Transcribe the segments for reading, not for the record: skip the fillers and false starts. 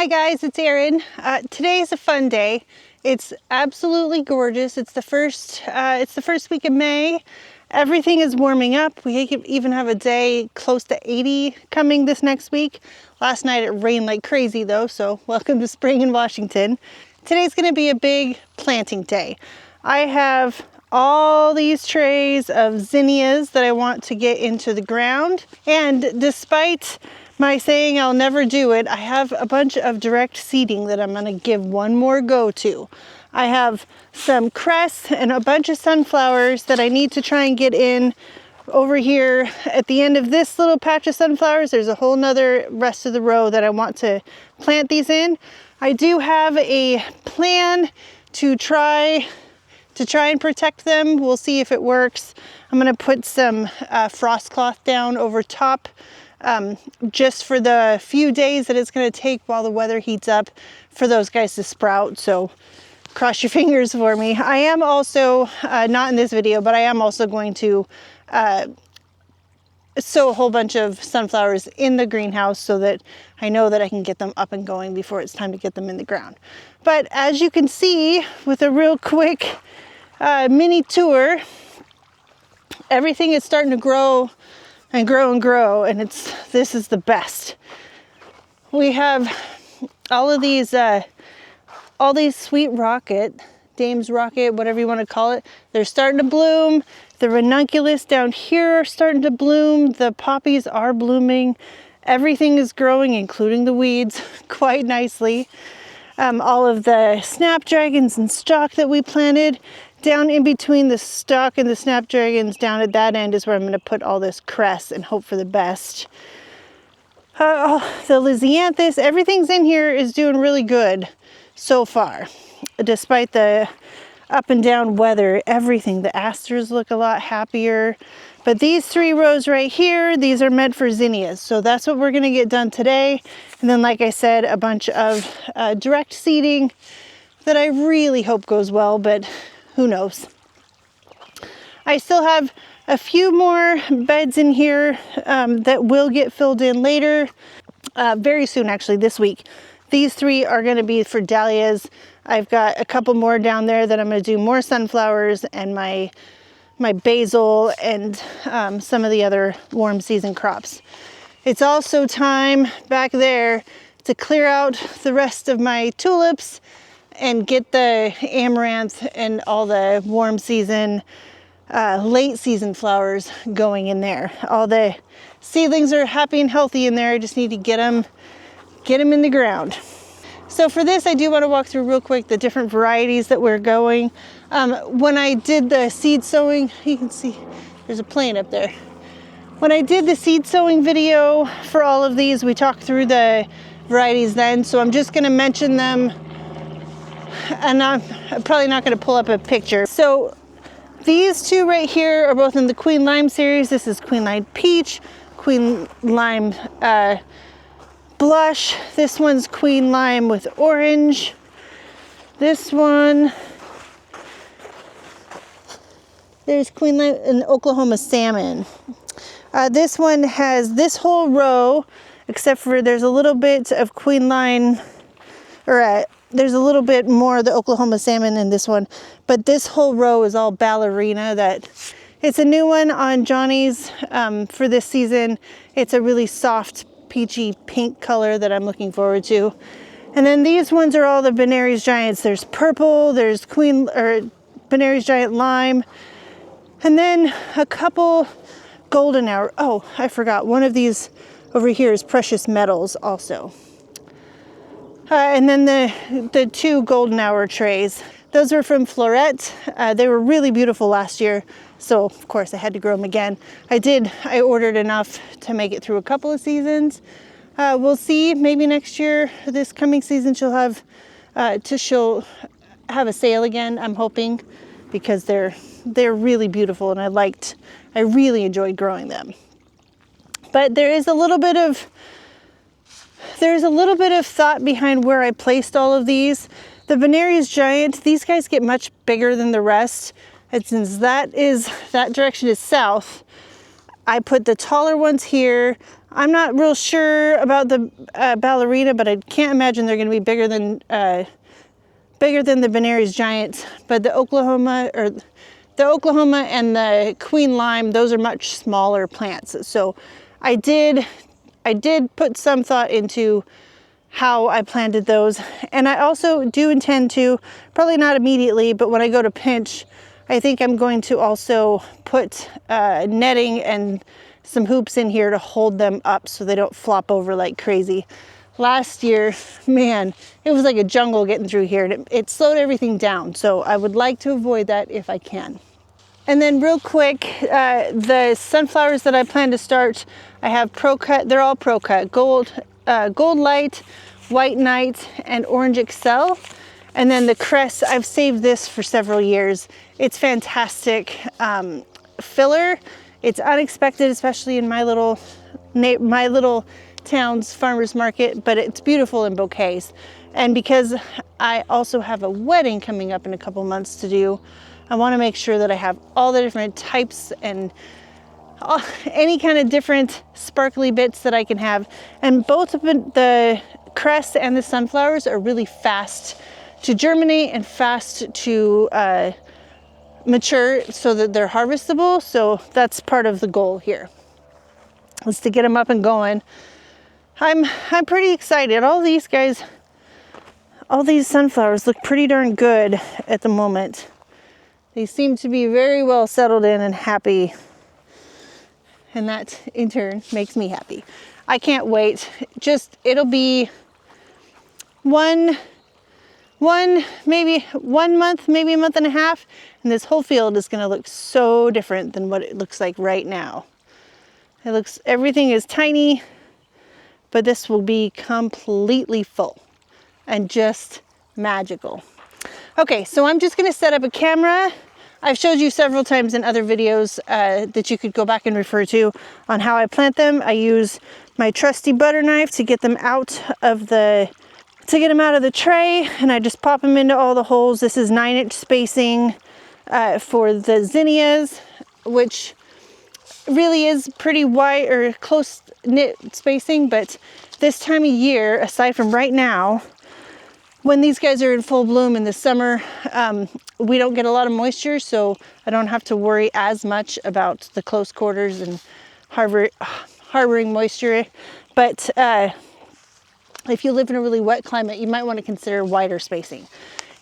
Hi guys, it's Erin. Today is a fun day. It's absolutely gorgeous. It's the first week of May. Everything is warming up. We even have a day close to 80 coming this next week. Last night it rained like crazy though, so welcome to spring in Washington. Today's going to be a big planting day. I have all these trays of zinnias that I want to get into the ground, and despite my saying I'll never do it, I have a bunch of direct seeding that I'm going to give one more go to. I have some crest and a bunch of sunflowers that I need to try and get in over here at the end of this little patch of sunflowers. There's a whole nother rest of the row that I want to plant these in. I do have a plan to try and protect them. We'll see if it works. I'm going to put some frost cloth down over top just for the few days that it's going to take while the weather heats up for those guys to sprout. So cross your fingers for me. I am also, not in this video, but I am also going to sow a whole bunch of sunflowers in the greenhouse so that I know that I can get them up and going before it's time to get them in the ground. But as you can see with a real quick mini tour, everything is starting to grow and grow and grow, and this is the best. We have all these sweet rocket, Dame's rocket, whatever you want to call it. They're starting to bloom. The ranunculus down here are starting to bloom. The poppies are blooming. Everything is growing, including the weeds, quite nicely. All of the snapdragons and stalk that we planted, down in between the stalk and the snapdragons, down at that end is where I'm going to put all this crest and hope for the best. The lisianthus, everything's in here is doing really good so far. Despite the up and down weather, everything, the asters look a lot happier. But these 3 rows right here, these are meant for zinnias. So that's what we're going to get done today. And then, like I said, a bunch of direct seeding that I really hope goes well, but who knows. I still have a few more beds in here that will get filled in later, very soon actually, this week. These 3 are going to be for dahlias. I've got a couple more down there that I'm going to do more sunflowers and my basil and some of the other warm season crops. It's also time back there to clear out the rest of my tulips and get the amaranth and all the warm season, late season flowers going in there. All the seedlings are happy and healthy in there. I just need to get them in the ground. So for this, I do want to walk through real quick the different varieties that we're going. When I did the seed sowing, you can see there's a plane up there. When I did the seed sowing video for all of these, we talked through the varieties then. So I'm just going to mention them, and I'm probably not going to pull up a picture. So these 2 right here are both in the Queen Lime series. This is Queen Lime Peach, Queen Lime Blush. This one's Queen Lime with Orange. This one, there's Queen Lime and Oklahoma Salmon. This one has this whole row, except for there's a little bit of Queen Lime, or there's a little bit more of the Oklahoma Salmon in this one, but this whole row is all ballerina. It's a new one on Johnny's for this season. It's a really soft peachy pink color that I'm looking forward to. And then these ones are all the Benary's Giants. There's purple, there's Benary's Giant Lime, and then a couple golden hour. Oh, I forgot, one of these over here is Precious Metals also. And then the 2 golden hour trays. Those were from Florette. They were really beautiful last year, so of course I had to grow them again. I ordered enough to make it through a couple of seasons. We'll see, maybe next year, this coming season, she'll have a sale again, I'm hoping, because they're really beautiful, and I really enjoyed growing them. But there's a little bit of thought behind where I placed all of these. The Benary's Giant, these guys get much bigger than the rest. And since that direction is south, I put the taller ones here. I'm not real sure about the ballerina, but I can't imagine they're going to be bigger than the Veneris giants. But the Oklahoma and the Queen Lime, those are much smaller plants. So I did put some thought into how I planted those. And I also do intend to, probably not immediately, but when I go to pinch, I think I'm going to also put netting and some hoops in here to hold them up so they don't flop over like crazy. Last year, man, it was like a jungle getting through here, and it slowed everything down. So I would like to avoid that if I can. And then real quick, the sunflowers that I plan to start, I have Pro Cut. They're all Pro Cut. Gold Light, White Night, and Orange Excel. And then the crest, I've saved this for several years. It's fantastic filler. It's unexpected, especially in my little town's farmer's market, but it's beautiful in bouquets. And because I also have a wedding coming up in a couple months to do, I want to make sure that I have all the different types and any kind of different sparkly bits that I can have. And both of the crest and the sunflowers are really fast to germinate and fast to mature so that they're harvestable. So that's part of the goal here, is to get them up and going. I'm pretty excited. All these sunflowers look pretty darn good at the moment. They seem to be very well settled in and happy. And that in turn makes me happy. I can't wait. It'll be maybe 1 month, maybe a month and a half, and this whole field is gonna look so different than what it looks like right now. Everything is tiny, but this will be completely full and just magical. Okay, so I'm just gonna set up a camera. I've showed you several times in other videos that you could go back and refer to on how I plant them. I use my trusty butter knife to get them out of the tray, and I just pop them into all the holes. This is 9-inch spacing for the zinnias, which really is pretty wide or close knit spacing, but this time of year, aside from right now, when these guys are in full bloom in the summer, we don't get a lot of moisture, so I don't have to worry as much about the close quarters and harboring moisture. But if you live in a really wet climate, you might want to consider wider spacing.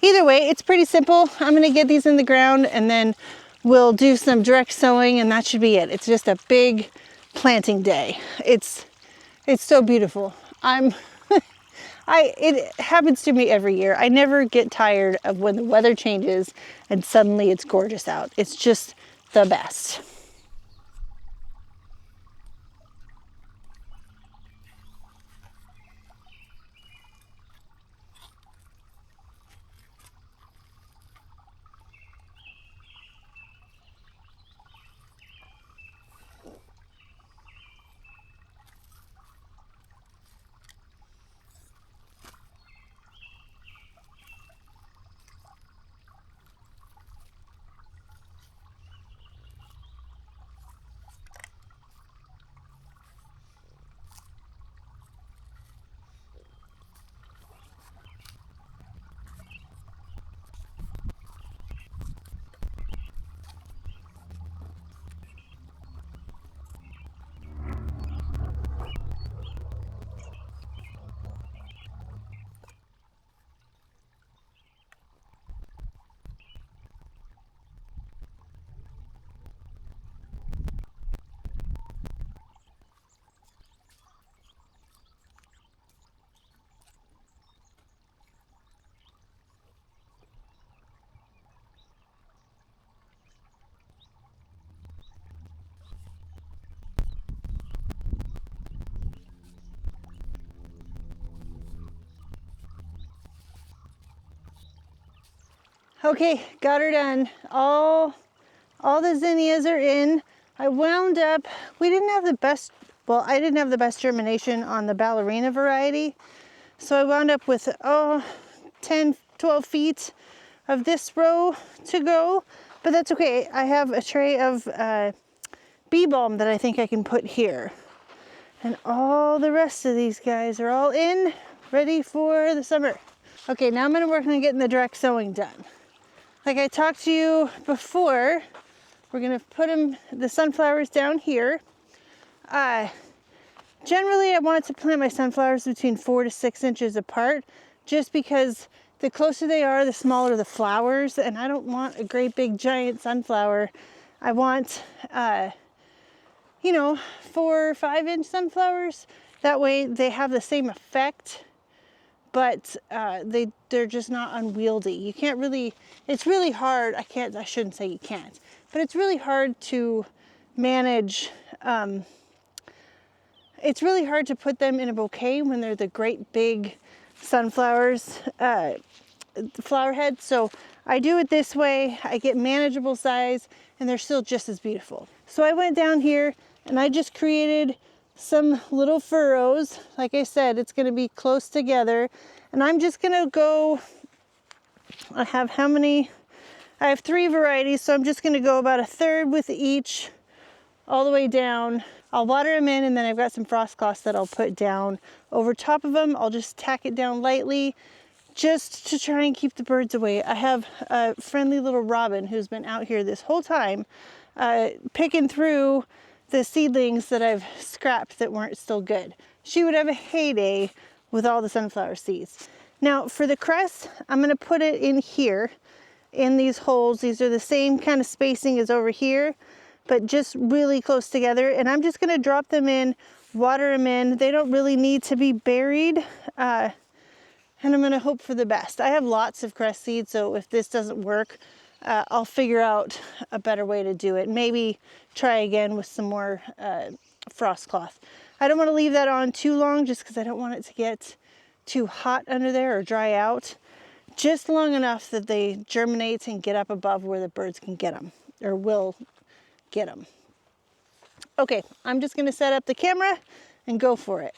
Either way, it's pretty simple. I'm going to get these in the ground, and then we'll do some direct sowing, and that should be it. It's just a big planting day. It's so beautiful. It happens to me every year. I never get tired of when the weather changes and suddenly it's gorgeous out. It's just the best. Okay, got her done. All the zinnias are in. I wound up, I didn't have the best germination on the ballerina variety. So I wound up with 10, 12 feet of this row to go, but that's okay. I have a tray of bee balm that I think I can put here. And all the rest of these guys are all in, ready for the summer. Okay, now I'm gonna work on getting the direct sowing done. Like I talked to you before, we're gonna put the sunflowers down here. Generally, I want to plant my sunflowers between 4 to 6 inches apart, just because the closer they are, the smaller the flowers, and I don't want a great big giant sunflower. I want, 4 or 5 inch sunflowers. That way they have the same effect, but they're just not unwieldy. You can't really, it's really hard. I shouldn't say you can't, but it's really hard to manage. It's really hard to put them in a bouquet when they're the great big sunflowers, flower heads. So I do it this way. I get manageable size and they're still just as beautiful. So I went down here and I just created some little furrows. Like I said, it's going to be close together, and I'm just going to go, I have 3 varieties, so I'm just going to go about 1/3 with each all the way down. I'll water them in, and then I've got some frost cloths that I'll put down over top of them. I'll just tack it down lightly just to try and keep the birds away. I have a friendly little robin who's been out here this whole time picking through the seedlings that I've scrapped that weren't still good. She would have a heyday with all the sunflower seeds. Now for the crest, I'm going to put it in here in these holes. These are the same kind of spacing as over here, but just really close together. And I'm just going to drop them in, water them in. They don't really need to be buried. And I'm going to hope for the best. I have lots of crest seeds, so if this doesn't work, I'll figure out a better way to do it. Maybe try again with some more frost cloth. I don't want to leave that on too long just because I don't want it to get too hot under there or dry out. Just long enough that they germinate and get up above where the birds can get them, or will get them. Okay, I'm just going to set up the camera and go for it.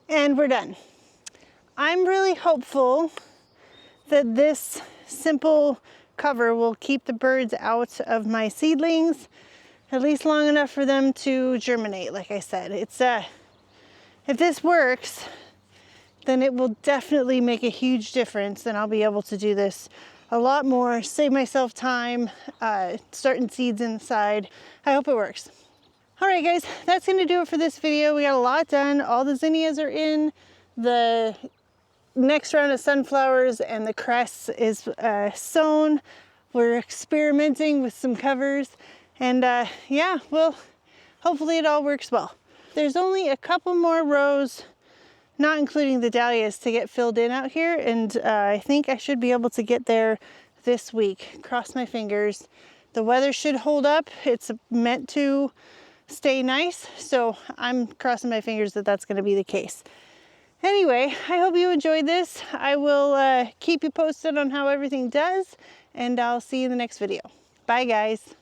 And we're done. I'm really hopeful that this simple cover will keep the birds out of my seedlings, at least long enough for them to germinate. Like I said, it's if this works, then it will definitely make a huge difference, and I'll be able to do this a lot more, save myself time starting seeds inside. I hope it works. All right, guys, that's going to do it for this video. We got a lot done. All the zinnias are in. The next round of sunflowers and the crest is sown. We're experimenting with some covers, and yeah, well, hopefully it all works well. There's only a couple more rows, not including the dahlias, to get filled in out here, and I think I should be able to get there this week. Cross my fingers. The weather should hold up. It's meant to stay nice, so I'm crossing my fingers that that's going to be the case. Anyway, I hope you enjoyed this. I will keep you posted on how everything does, and I'll see you in the next video. Bye, guys.